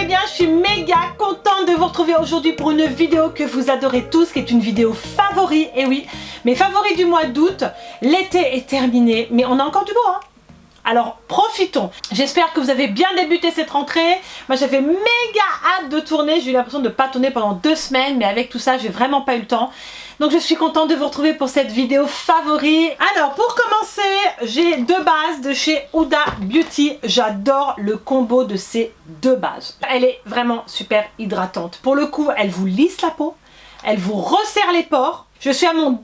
allez bien, je suis méga contente de vous retrouver aujourd'hui pour une vidéo que vous adorez tous, qui est une vidéo favori, et oui, mes favoris du mois d'août. L'été est terminé, mais on a encore du beau, hein. Alors profitons. J'espère que vous avez bien débuté cette rentrée. Moi j'avais méga hâte de tourner. J'ai eu l'impression de ne pas tourner pendant 2 semaines, mais avec tout ça j'ai vraiment pas eu le temps. Donc je suis contente de vous retrouver pour cette vidéo favori. Alors pour commencer, j'ai 2 bases de chez Huda Beauty. J'adore le combo de ces 2 bases. Elle est vraiment super hydratante. Pour le coup, elle vous lisse la peau, elle vous resserre les pores. Je suis à mon 2e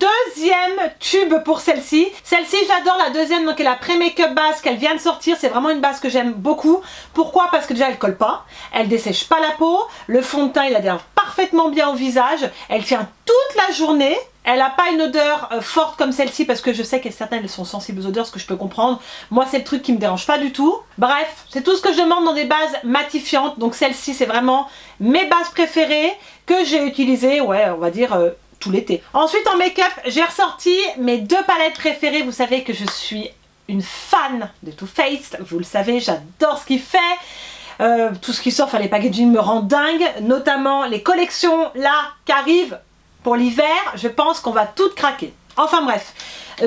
tube pour celle-ci. Celle-ci, j'adore la deuxième, donc elle a pré-make-up base qu'elle vient de sortir. C'est vraiment une base que j'aime beaucoup. Pourquoi? Parce que déjà, elle colle pas. Elle dessèche pas la peau. Le fond de teint, il adhère parfaitement bien au visage. Elle tient toute la journée. Elle n'a pas une odeur forte comme celle-ci parce que je sais que certaines sont sensibles aux odeurs, ce que je peux comprendre. Moi, c'est le truc qui me dérange pas du tout. Bref, c'est tout ce que je demande dans des bases matifiantes. Donc celle-ci, c'est vraiment mes bases préférées que j'ai utilisées, ouais, on va dire... tout l'été. Ensuite en make-up, j'ai ressorti mes 2 palettes préférées. Vous savez que je suis une fan de Too Faced, vous le savez, j'adore ce qu'il fait. Tout ce qui sort, enfin les packaging me rend dingue, notamment les collections là qui arrivent pour l'hiver. Je pense qu'on va toutes craquer. Enfin bref,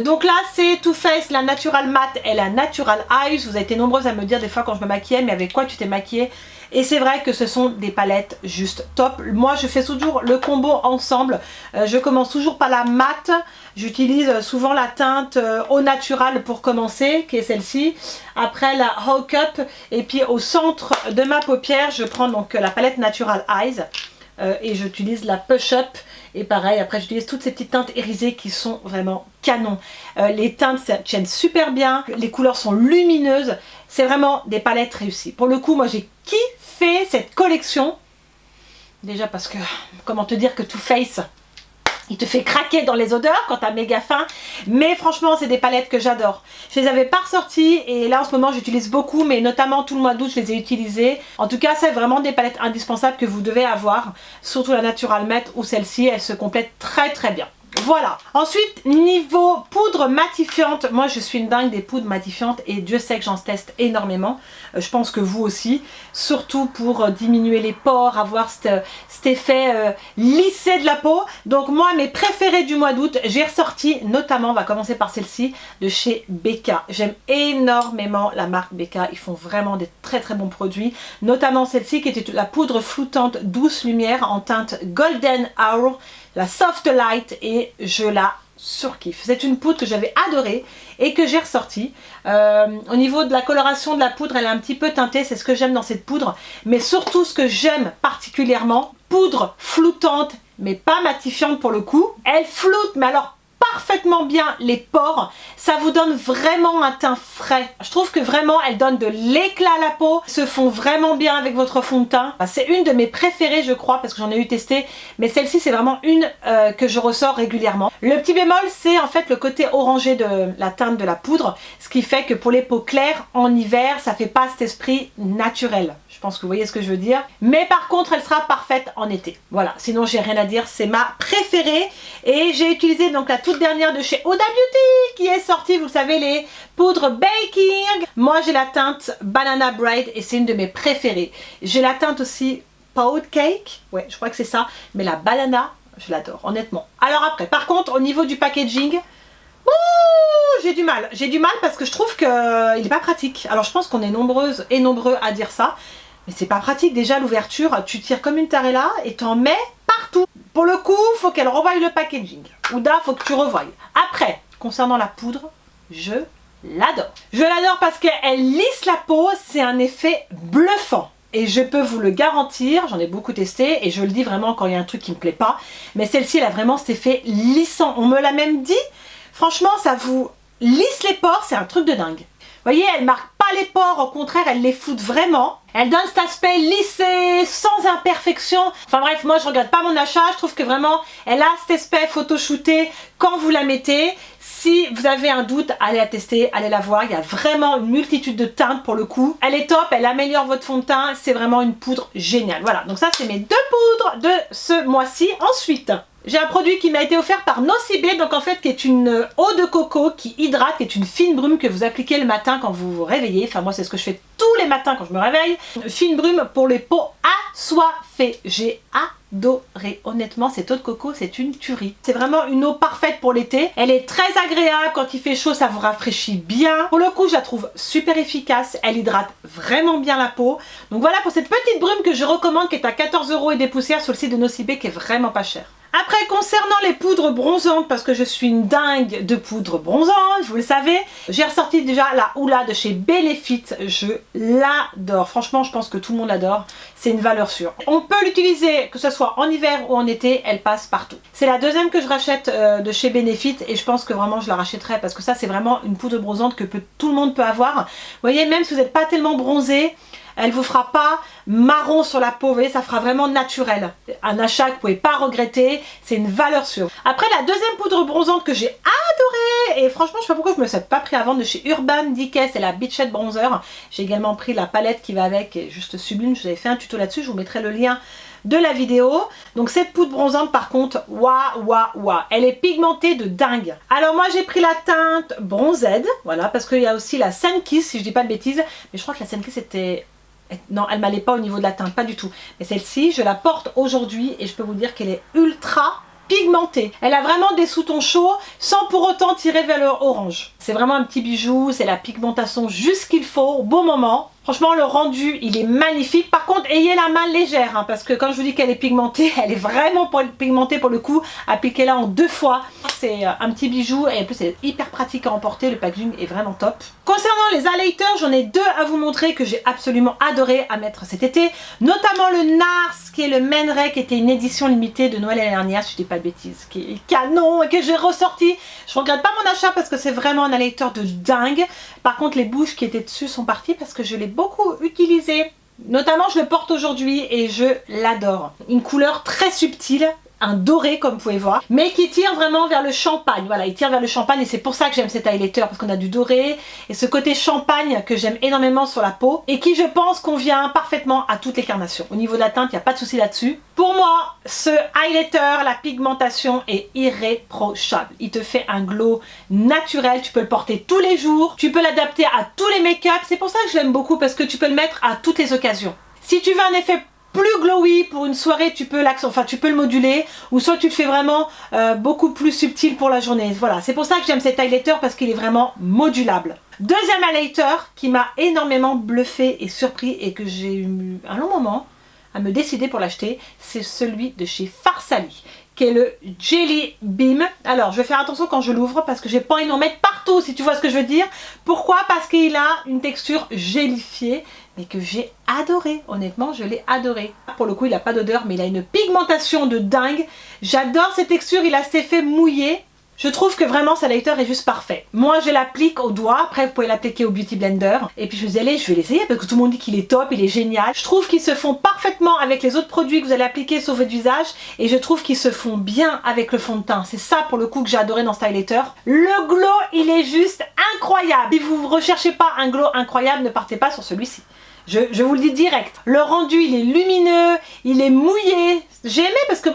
donc là c'est Too Faced, la Natural Matte et la Natural Eyes. Vous avez été nombreuses à me dire des fois quand je me maquillais, mais avec quoi tu t'es maquillée? Et c'est vrai que ce sont des palettes juste top. Moi je fais toujours le combo ensemble. Je commence toujours par la matte. J'utilise souvent la teinte au natural pour commencer, qui est celle-ci. Après la Hawk Up. Et puis au centre de ma paupière, je prends donc la palette Natural Eyes. Et j'utilise la Push Up. Et pareil, après j'utilise toutes ces petites teintes irisées qui sont vraiment canon. Les teintes tiennent super bien. Les couleurs sont lumineuses. C'est vraiment des palettes réussies. Pour le coup, moi j'ai kiffé cette collection. Déjà parce que, comment te dire que Too Faced, il te fait craquer dans les odeurs quand t'as méga faim. Mais franchement, c'est des palettes que j'adore. Je les avais pas ressorties et là en ce moment j'utilise beaucoup, mais notamment tout le mois d'août je les ai utilisées. En tout cas, c'est vraiment des palettes indispensables que vous devez avoir. Surtout la Natural Matte ou celle-ci, elle se complète très très bien. Voilà. Ensuite, niveau poudre matifiante, moi je suis une dingue des poudres matifiantes et Dieu sait que j'en teste énormément. Je pense que vous aussi, surtout pour diminuer les pores, avoir cet effet lissé de la peau. Donc moi, mes préférés du mois d'août, j'ai ressorti notamment, on va commencer par celle-ci, de chez Becca. J'aime énormément la marque Becca, ils font vraiment des très très bons produits. Notamment celle-ci qui était la poudre flottante douce lumière en teinte Golden Hour. La Soft Light, et je la surkiffe. C'est une poudre que j'avais adorée et que j'ai ressortie. Au niveau de la coloration de la poudre, elle est un petit peu teintée, c'est ce que j'aime dans cette poudre. Mais surtout ce que j'aime particulièrement, poudre floutante mais pas matifiante pour le coup. Elle floute, mais alors parfaitement bien les pores, ça vous donne vraiment un teint frais. Je trouve que vraiment elle donne de l'éclat à la peau, se fond vraiment bien avec votre fond de teint. C'est une de mes préférées je crois parce que j'en ai eu testé, mais celle-ci c'est vraiment une que je ressors régulièrement. Le petit bémol c'est en fait le côté orangé de la teinte de la poudre, ce qui fait que pour les peaux claires en hiver ça fait pas cet esprit naturel. Je pense que vous voyez ce que je veux dire. Mais par contre, elle sera parfaite en été. Voilà, sinon j'ai rien à dire, c'est ma préférée. Et j'ai utilisé donc la toute dernière de chez Huda Beauty qui est sortie, vous savez, les poudres baking. Moi j'ai la teinte Banana Bread et c'est une de mes préférées. J'ai la teinte aussi Pound Cake, ouais je crois que c'est ça. Mais la banana, je l'adore, honnêtement. Alors après, par contre, au niveau du packaging... j'ai du mal parce que je trouve qu'il n'est pas pratique. Alors je pense qu'on est nombreuses et nombreux à dire ça, mais c'est pas pratique. Déjà l'ouverture, tu tires comme une tarella et t'en mets partout. Pour le coup, faut qu'elle revoie le packaging. Ouda, faut que tu revoies. Après, concernant la poudre, je l'adore. Je l'adore parce qu'elle lisse la peau, c'est un effet bluffant. Et je peux vous le garantir, j'en ai beaucoup testé et je le dis vraiment quand il y a un truc qui me plaît pas. Mais celle-ci, elle a vraiment cet effet lissant. On me l'a même dit. Franchement, ça vous lisse les pores, c'est un truc de dingue. Vous voyez, elle marque pas les pores, au contraire, elle les floute vraiment. Elle donne cet aspect lissé, sans imperfection. Enfin bref, moi je regrette pas mon achat, je trouve que vraiment, elle a cet aspect photoshooté quand vous la mettez. Si vous avez un doute, allez la tester, allez la voir. Il y a vraiment une multitude de teintes pour le coup. Elle est top, elle améliore votre fond de teint. C'est vraiment une poudre géniale. Voilà, donc ça c'est mes 2 poudres de ce mois-ci. Ensuite, J'ai un produit qui m'a été offert par Nocibé, donc en fait qui est une eau de coco qui hydrate, qui est une fine brume que vous appliquez le matin quand vous vous réveillez. Enfin moi c'est ce que je fais tous les matins quand je me réveille. Fine brume pour les peaux assoiffées. J'ai adoré. Honnêtement cette eau de coco c'est une tuerie. C'est vraiment une eau parfaite pour l'été. Elle est très agréable, quand il fait chaud ça vous rafraîchit bien. Pour le coup je la trouve super efficace, elle hydrate vraiment bien la peau. Donc voilà pour cette petite brume que je recommande qui est à 14 € et des poussières sur le site de Nocibé qui est vraiment pas cher. Après, concernant les poudres bronzantes, parce que je suis une dingue de poudre bronzante, vous le savez, j'ai ressorti déjà la Hoola de chez Benefit. Je l'adore. Franchement, je pense que tout le monde l'adore. C'est une valeur sûre. On peut l'utiliser, que ce soit en hiver ou en été, elle passe partout. C'est la deuxième que je rachète de chez Benefit et je pense que vraiment je la rachèterai parce que ça, c'est vraiment une poudre bronzante que tout le monde peut avoir. Vous voyez, même si vous n'êtes pas tellement bronzé, elle vous fera pas marron sur la peau, vous voyez, ça fera vraiment naturel. Un achat que vous pouvez pas regretter, c'est une valeur sûre. Après la deuxième poudre bronzante que j'ai adorée, et franchement je sais pas pourquoi je me suis pas pris avant, de chez Urban Decay, c'est la Beachhead Bronzer. J'ai également pris la palette qui va avec, qui est juste sublime, je vous avais fait un tuto là-dessus, je vous mettrai le lien de la vidéo. Donc cette poudre bronzante par contre, waouh, elle est pigmentée de dingue. Alors moi j'ai pris la teinte Bronzed, voilà, parce qu'il y a aussi la Sun Kiss si je dis pas de bêtises, mais je crois que la Sun Kiss était... Non, elle m'allait pas au niveau de la teinte, pas du tout. Mais celle-ci, je la porte aujourd'hui et je peux vous dire qu'elle est ultra pigmentée. Elle a vraiment des sous-tons chauds sans pour autant tirer vers l'orange. C'est vraiment un petit bijou, c'est la pigmentation juste qu'il faut, au bon moment. Franchement, le rendu, il est magnifique. Par contre, ayez la main légère, hein, parce que quand je vous dis qu'elle est pigmentée, elle est vraiment pigmentée pour le coup. Appliquez-la en 2 fois. C'est un petit bijou et en plus, elle est hyper pratique à emporter. Le packaging est vraiment top. Concernant les highlighters, j'en ai 2 à vous montrer que j'ai absolument adoré à mettre cet été. Notamment le NARS, qui est le Man Ray, qui était une édition limitée de Noël l'année dernière, si je dis pas de bêtises, qui est canon et que j'ai ressorti. Je regrette pas mon achat parce que c'est vraiment un highlighter de dingue. Par contre, les bouches qui étaient dessus sont parties parce que je l'ai beaucoup utilisé. Notamment, je le porte aujourd'hui et je l'adore. Une couleur très subtile, un doré comme vous pouvez voir, mais qui tire vraiment vers le champagne. Voilà, il tire vers le champagne et c'est pour ça que j'aime cet highlighter, parce qu'on a du doré et ce côté champagne que j'aime énormément sur la peau et qui je pense convient parfaitement à toutes les carnations. Au niveau de la teinte, il n'y a pas de souci là-dessus. Pour moi, ce highlighter, la pigmentation est irréprochable. Il te fait un glow naturel, tu peux le porter tous les jours, tu peux l'adapter à tous les make-up. C'est pour ça que je l'aime beaucoup, parce que tu peux le mettre à toutes les occasions. Si tu veux un effet plus glowy pour une soirée, tu peux le moduler, ou soit tu le fais vraiment beaucoup plus subtil pour la journée. Voilà, c'est pour ça que j'aime cet highlighter, parce qu'il est vraiment modulable. Deuxième highlighter qui m'a énormément bluffé et surpris et que j'ai eu un long moment à me décider pour l'acheter, c'est celui de chez Farsali, qui est le Jelly Beam. Alors je vais faire attention quand je l'ouvre parce que j'ai pas envie d'en mettre partout, si tu vois ce que je veux dire. Pourquoi? Parce qu'il a une texture gélifiée, mais que j'ai adoré. Honnêtement, je l'ai adoré. Pour le coup, il n'a pas d'odeur, mais il a une pigmentation de dingue. J'adore cette texture, il a cet effet mouillé. Je trouve que vraiment ce highlighter est juste parfait. Moi je l'applique au doigt, après vous pouvez l'appliquer au Beauty Blender. Et puis je me disais, allez, je vais l'essayer parce que tout le monde dit qu'il est top, il est génial. Je trouve qu'ils se font parfaitement avec les autres produits que vous allez appliquer sur votre visage. Et je trouve qu'ils se font bien avec le fond de teint. C'est ça pour le coup que j'ai adoré dans ce highlighter. Le glow, il est juste incroyable. Si vous ne recherchez pas un glow incroyable, ne partez pas sur celui-ci. Je vous le dis direct. Le rendu, il est lumineux, il est mouillé. J'ai aimé parce que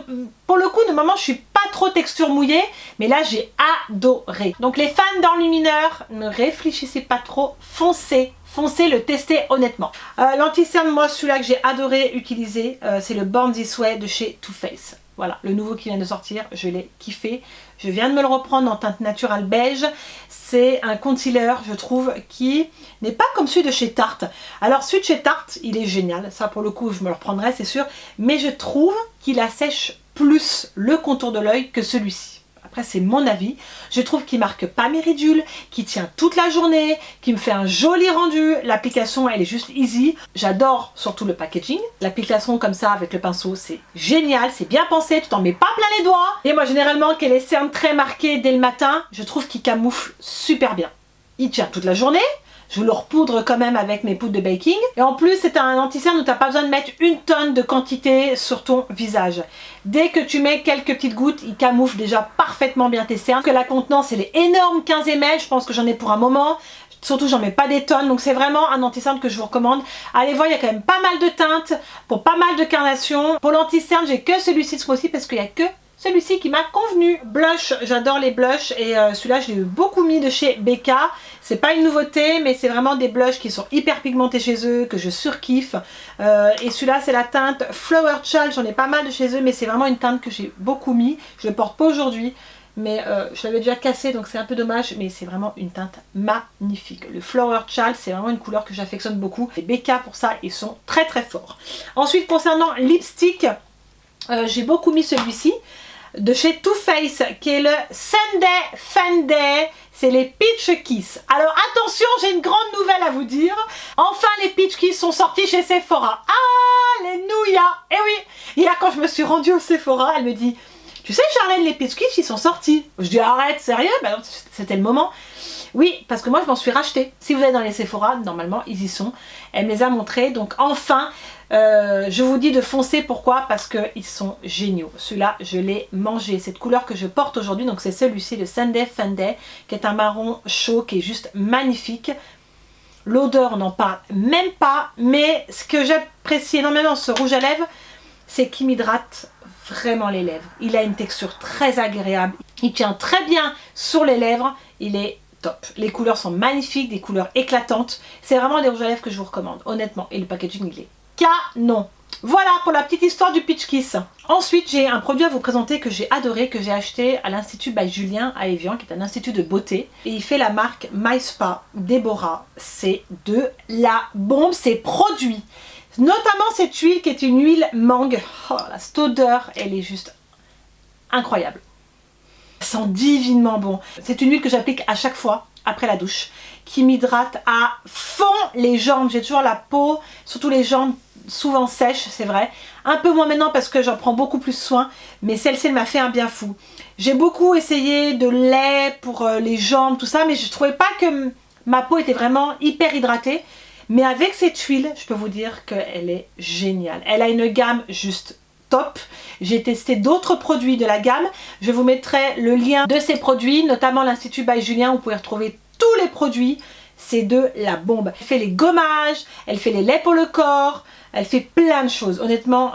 pour le coup, normalement, je suis pas trop texture mouillée, mais là, j'ai adoré. Donc les fans d'enlumineur, ne réfléchissez pas trop, foncez. Foncez le tester honnêtement. L'anti-cerne, moi, celui-là que j'ai adoré utiliser, c'est le Born This Way de chez Too Faced. Voilà, le nouveau qui vient de sortir, je l'ai kiffé. Je viens de me le reprendre en teinte naturelle beige. C'est un concealer, je trouve, qui n'est pas comme celui de chez Tarte. Alors celui de chez Tarte, il est génial. Ça, pour le coup, je me le reprendrai, c'est sûr. Mais je trouve qu'il assèche plus le contour de l'œil que celui-ci. Après, c'est mon avis. Je trouve qu'il marque pas mes ridules, qu'il tient toute la journée, qu'il me fait un joli rendu. L'application, elle est juste easy. J'adore surtout le packaging. L'application comme ça avec le pinceau, c'est génial, c'est bien pensé. Tu t'en mets pas plein les doigts. Et moi, généralement, qu'il y ait les cernes très marquées dès le matin, je trouve qu'il camoufle super bien. Il tient toute la journée. Je le repoudre quand même avec mes poudres de baking. Et en plus, c'est un anti-cerne où tu n'as pas besoin de mettre une tonne de quantité sur ton visage. Dès que tu mets quelques petites gouttes, il camoufle déjà parfaitement bien tes cernes. Que la contenance, elle est énorme, 15 ml. Je pense que j'en ai pour un moment. Surtout, j'en mets pas des tonnes. Donc, c'est vraiment un anti-cerne que je vous recommande. Allez voir, il y a quand même pas mal de teintes pour pas mal de carnations. Pour l'anti-cerne, j'ai que celui-ci ce mois-ci parce qu'il n'y a que celui-ci qui m'a convenu. Blush, j'adore les blushs et celui-là je l'ai beaucoup mis de chez Becca. C'est pas une nouveauté mais c'est vraiment des blushs qui sont hyper pigmentés chez eux, que je surkiffe. Et celui-là c'est la teinte Flower Child, j'en ai pas mal de chez eux mais c'est vraiment une teinte que j'ai beaucoup mis. Je le porte pas aujourd'hui. Mais je l'avais déjà cassé donc c'est un peu dommage, mais c'est vraiment une teinte magnifique. Le Flower Child c'est vraiment une couleur que j'affectionne beaucoup. Les Becca pour ça ils sont très très forts. Ensuite concernant lipstick, j'ai beaucoup mis celui-ci de chez Too Faced qui est le Sunday Fun Day. C'est les Peach Kiss. Alors attention, j'ai une grande nouvelle à vous dire. Enfin les Peach Kiss sont sortis chez Sephora. Alléluia. Et oui, hier quand je me suis rendue au Sephora, elle me dit: tu sais Charlène, les Peach Kiss ils sont sortis. Je dis: arrête, sérieux? Bah non, c'était le moment. Oui, parce que moi je m'en suis racheté. Si vous êtes dans les Sephora, normalement ils y sont. Elle me les a montrés, donc enfin je vous dis de foncer. Pourquoi? Parce qu'ils sont géniaux. Celui-là je l'ai mangé. Cette couleur que je porte aujourd'hui, donc c'est celui-ci, le Sunday Fun Day, qui est un marron chaud, qui est juste magnifique. L'odeur on n'en parle même pas, mais ce que j'apprécie énormément ce rouge à lèvres, c'est qu'il m'hydrate vraiment les lèvres. Il a une texture très agréable, il tient très bien sur les lèvres, il est top. Les couleurs sont magnifiques, des couleurs éclatantes. C'est vraiment des rouges à lèvres que je vous recommande, honnêtement. Et le packaging il est canon. Voilà pour la petite histoire du Peach Kiss. Ensuite j'ai un produit à vous présenter que j'ai adoré, que j'ai acheté à l'Institut by Julien à Évian, qui est un institut de beauté. Et il fait la marque My Spa Deborah. C'est de la bombe, ces produits. Notamment cette huile qui est une huile mangue. Oh là, cette odeur, elle est juste incroyable. Ça sent divinement bon. C'est une huile que j'applique à chaque fois après la douche, qui m'hydrate à fond les jambes. J'ai toujours la peau, surtout les jambes, souvent sèches, c'est vrai. Un peu moins maintenant parce que j'en prends beaucoup plus soin, mais celle-ci elle m'a fait un bien fou. J'ai beaucoup essayé de lait pour les jambes, tout ça, mais je trouvais pas que ma peau était vraiment hyper hydratée. Mais avec cette huile, je peux vous dire qu'elle est géniale. Elle a une gamme juste top. J'ai testé d'autres produits de la gamme. Je vous mettrai le lien de ces produits, notamment l'Institut by Julien. Vous pouvez retrouver tous les produits. C'est de la bombe. Elle fait les gommages, elle fait les laits pour le corps, elle fait plein de choses. Honnêtement,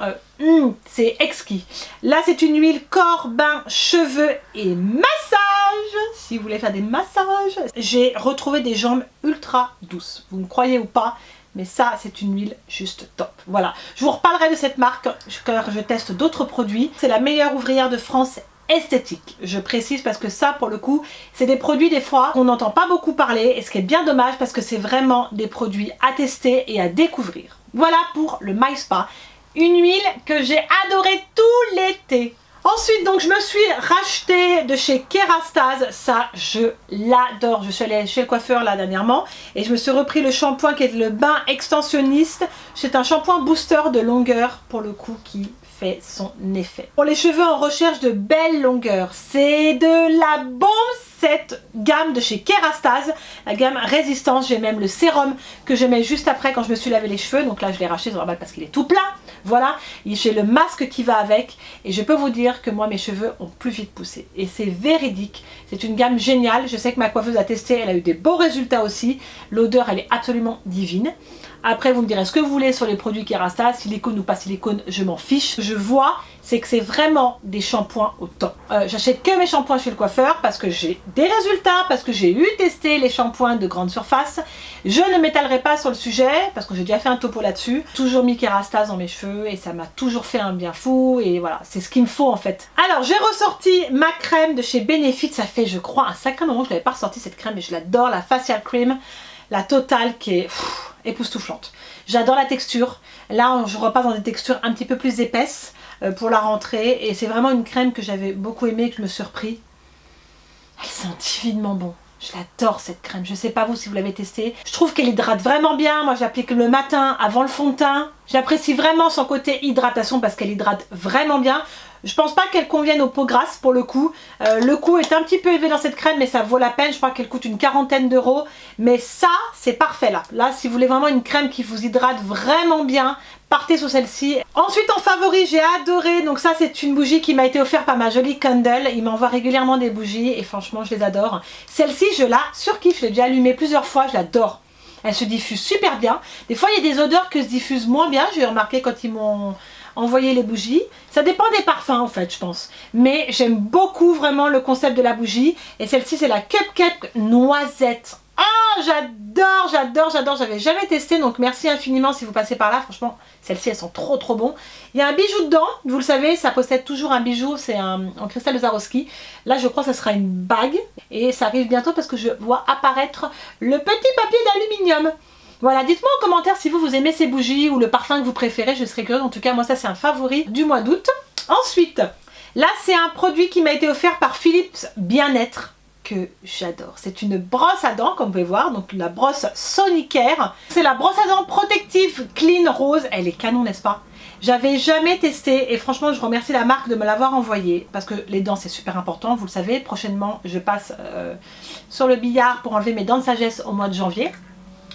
c'est exquis. Là, c'est une huile corps, bain, cheveux et massage. Si vous voulez faire des massages, j'ai retrouvé des jambes ultra douces. Vous me croyez ou pas, mais ça, c'est une huile juste top. Voilà, je vous reparlerai de cette marque car je teste d'autres produits. C'est la meilleure ouvrière de France esthétique. Je précise parce que ça, pour le coup, c'est des produits des fois qu'on n'entend pas beaucoup parler, et ce qui est bien dommage parce que c'est vraiment des produits à tester et à découvrir. Voilà pour le My Spa, une huile que j'ai adorée tout l'été. Ensuite, donc, je me suis racheté de chez Kerastase. Ça, je l'adore. Je suis allée chez le coiffeur là dernièrement et je me suis repris le shampoing qui est le bain extensionniste. C'est un shampoing booster de longueur pour le coup qui fait son effet. Pour les cheveux en recherche de belle longueur, c'est de la bombe cette gamme de chez Kerastase, la gamme Résistance. J'ai même le sérum que je mets juste après quand je me suis lavé les cheveux. Donc là, je l'ai racheté normal parce qu'il est tout plein. Voilà, j'ai le masque qui va avec et je peux vous dire que moi mes cheveux ont plus vite poussé et c'est véridique. C'est une gamme géniale. Je sais que ma coiffeuse a testé, elle a eu des beaux résultats aussi. L'odeur elle est absolument divine. Après vous me direz ce que vous voulez sur les produits Kerastase, silicone ou pas silicone, je m'en fiche. Je vois, c'est que c'est vraiment des shampoings au top. J'achète que mes shampoings chez le coiffeur parce que j'ai des résultats, parce que j'ai eu testé les shampoings de grande surface. Je ne m'étalerai pas sur le sujet parce que j'ai déjà fait un topo là-dessus. Toujours mis Kerastase dans mes cheveux et ça m'a toujours fait un bien fou et voilà, c'est ce qu'il me faut en fait. Alors j'ai ressorti ma crème de chez Benefit, ça fait je crois un sacré moment que je n'avais pas ressorti cette crème et je l'adore, la Facial Cream, la totale qui est époustouflante. J'adore la texture. Là je repasse dans des textures un petit peu plus épaisses pour la rentrée et c'est vraiment une crème que j'avais beaucoup aimée, que je me suis repris. Elle sent divinement bon. Je l'adore cette crème, je sais pas vous si vous l'avez testée. Je trouve qu'elle hydrate vraiment bien, moi j'applique le matin avant le fond de teint. J'apprécie vraiment son côté hydratation parce qu'elle hydrate vraiment bien. Je pense pas qu'elle convienne aux peaux grasses pour le coup. Le coût est un petit peu élevé dans cette crème mais ça vaut la peine. Je crois qu'elle coûte une quarantaine d'euros. Mais ça c'est parfait là. Là si vous voulez vraiment une crème qui vous hydrate vraiment bien, partez sur celle-ci. Ensuite en favori j'ai adoré, donc ça c'est une bougie qui m'a été offerte par ma jolie Candle. Il m'envoie régulièrement des bougies et franchement je les adore. Celle-ci je la surkiffe, je l'ai déjà allumée plusieurs fois, je l'adore. Elle se diffuse super bien. Des fois il y a des odeurs que se diffusent moins bien, j'ai remarqué quand ils m'ont envoyer les bougies. Ça dépend des parfums en fait, je pense. Mais j'aime beaucoup vraiment le concept de la bougie. Et celle-ci, c'est la Cupcake Noisette. Oh, j'adore, j'adore, j'adore. J'avais jamais testé, donc merci infiniment si vous passez par là. Franchement, celles-ci, elles sont trop, trop bon. Il y a un bijou dedans. Vous le savez, ça possède toujours un bijou. C'est en cristal de Swarovski. Là, je crois que ça sera une bague. Et ça arrive bientôt parce que je vois apparaître le petit papier d'aluminium. Voilà, dites-moi en commentaire si vous aimez ces bougies ou le parfum que vous préférez. Je serais curieuse. En tout cas, moi, ça, c'est un favori du mois d'août. Ensuite, là, c'est un produit qui m'a été offert par Philips Bien-être, que j'adore. C'est une brosse à dents, comme vous pouvez voir, donc la brosse Sonicare. C'est la brosse à dents protective clean rose. Elle est canon, n'est-ce pas? J'avais jamais testé et franchement, je remercie la marque de me l'avoir envoyée parce que les dents, c'est super important, vous le savez. Prochainement, je passe sur le billard pour enlever mes dents de sagesse au mois de janvier.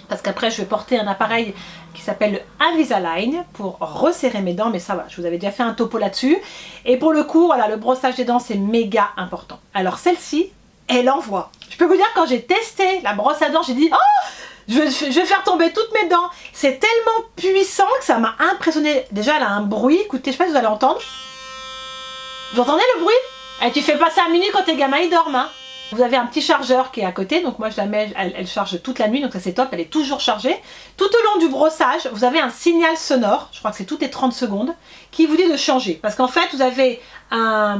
Parce qu'après, je vais porter un appareil qui s'appelle le Invisalign pour resserrer mes dents. Mais ça va, je vous avais déjà fait un topo là-dessus. Et pour le coup, voilà, le brossage des dents, c'est méga important. Alors celle-ci, elle envoie. Je peux vous dire, quand j'ai testé la brosse à dents, j'ai dit « Oh, je vais faire tomber toutes mes dents !» C'est tellement puissant que ça m'a impressionné. Déjà, elle a un bruit. Écoutez, je sais pas si vous allez entendre. Vous entendez le bruit? Et tu fais pas ça à minuit quand tes gamins ils dorment, hein. Vous avez un petit chargeur qui est à côté, donc moi je la mets, elle charge toute la nuit, donc ça c'est top, elle est toujours chargée. Tout au long du brossage, vous avez un signal sonore, je crois que c'est toutes les 30 secondes, qui vous dit de changer. Parce qu'en fait, vous avez un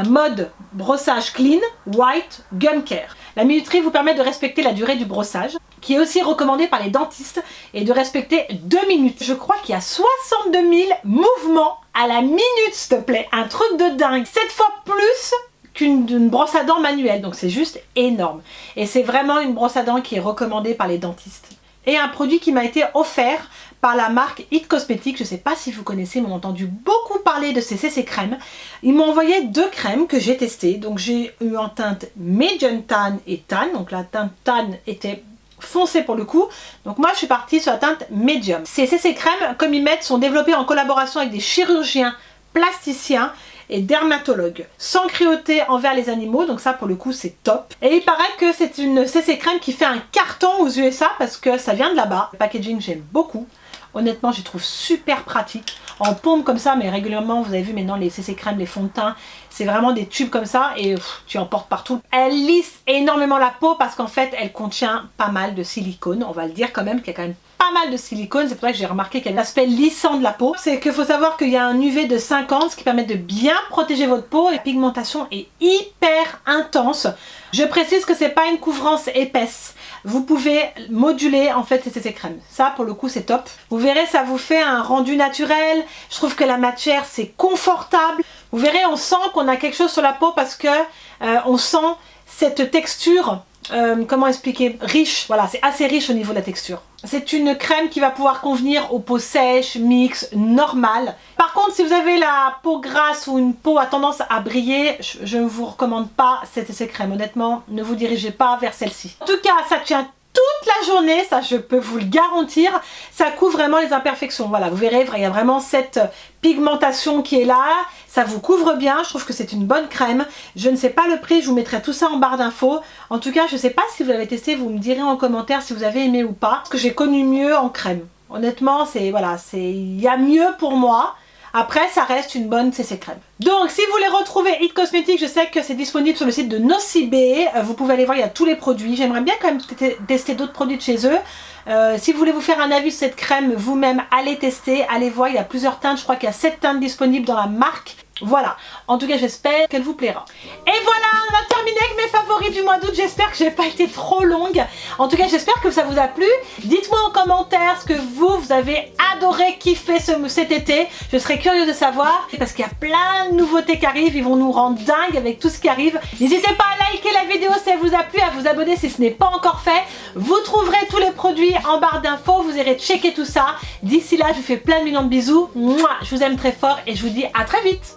mode brossage clean, white, gum care. La minuterie vous permet de respecter la durée du brossage, qui est aussi recommandée par les dentistes, et de respecter 2 minutes. Je crois qu'il y a 62 000 mouvements à la minute, s'il te plaît. Un truc de dingue. 7 fois plus qu'une brosse à dents manuelle, donc c'est juste énorme. Et c'est vraiment une brosse à dents qui est recommandée par les dentistes. Et un produit qui m'a été offert par la marque It Cosmetics. Je ne sais pas si vous connaissez, mais on a entendu beaucoup parler de ces CC crèmes. Ils m'ont envoyé 2 crèmes que j'ai testées. Donc j'ai eu en teinte Medium Tan et Tan. Donc la teinte Tan était foncée pour le coup. Donc moi je suis partie sur la teinte Medium. Ces CC crèmes, comme ils mettent, sont développées en collaboration avec des chirurgiens, plasticiens et dermatologue, sans cruauté envers les animaux, donc ça pour le coup c'est top. Et il paraît que c'est une CC crème qui fait un carton aux USA parce que ça vient de là-bas. Le packaging j'aime beaucoup, honnêtement j'y trouve super pratique, en pompe comme ça, mais régulièrement vous avez vu maintenant les CC crèmes, les fonds de teint, c'est vraiment des tubes comme ça et tu en portes partout. Elle lisse énormément la peau parce qu'en fait elle contient pas mal de silicone, on va le dire quand même, qu'il y a quand même pas mal de silicone, c'est pour ça que j'ai remarqué qu'il y a l'aspect lissant de la peau. C'est qu'il faut savoir qu'il y a un UV de 50, ce qui permet de bien protéger votre peau. Et la pigmentation est hyper intense. Je précise que c'est pas une couvrance épaisse. Vous pouvez moduler en fait ces crèmes. Ça pour le coup c'est top. Vous verrez, ça vous fait un rendu naturel. Je trouve que la matière c'est confortable. Vous verrez, on sent qu'on a quelque chose sur la peau parce que on sent cette texture. Comment expliquer? Riche, voilà, c'est assez riche au niveau de la texture. C'est une crème qui va pouvoir convenir aux peaux sèches, mixtes, normales. Par contre, si vous avez la peau grasse ou une peau à tendance à briller, je ne vous recommande pas cette crème. Honnêtement, ne vous dirigez pas vers celle-ci. En tout cas, ça tient toute la journée, ça je peux vous le garantir. Ça couvre vraiment les imperfections. Voilà, vous verrez, il y a vraiment cette pigmentation qui est là. Ça vous couvre bien, je trouve que c'est une bonne crème. Je ne sais pas le prix, je vous mettrai tout ça en barre d'infos. En tout cas, je ne sais pas si vous l'avez testé, vous me direz en commentaire si vous avez aimé ou pas. Parce que j'ai connu mieux en crème. Honnêtement, il y a mieux pour moi. Après, ça reste une bonne CC crème. Donc, si vous voulez retrouver It Cosmetics, je sais que c'est disponible sur le site de Nocibé. Vous pouvez aller voir, il y a tous les produits. J'aimerais bien quand même tester d'autres produits de chez eux. Si vous voulez vous faire un avis sur cette crème vous-même, allez tester, allez voir. Il y a plusieurs teintes, je crois qu'il y a 7 teintes disponibles dans la marque. Voilà, en tout cas j'espère qu'elle vous plaira. Et voilà, on a terminé avec mes favoris du mois d'août. J'espère que j'ai pas été trop longue. En tout cas j'espère que ça vous a plu. Dites-moi en commentaire ce que vous avez adoré, kiffé cet été. Je serais curieuse de savoir parce qu'il y a plein de nouveautés qui arrivent. Ils vont nous rendre dingue avec tout ce qui arrive. N'hésitez pas à liker la vidéo si elle vous a plu, à vous abonner si ce n'est pas encore fait. Vous trouverez tous les produits en barre d'infos. Vous irez checker tout ça. D'ici là, je vous fais plein de millions de bisous. Mouah, je vous aime très fort et je vous dis à très vite.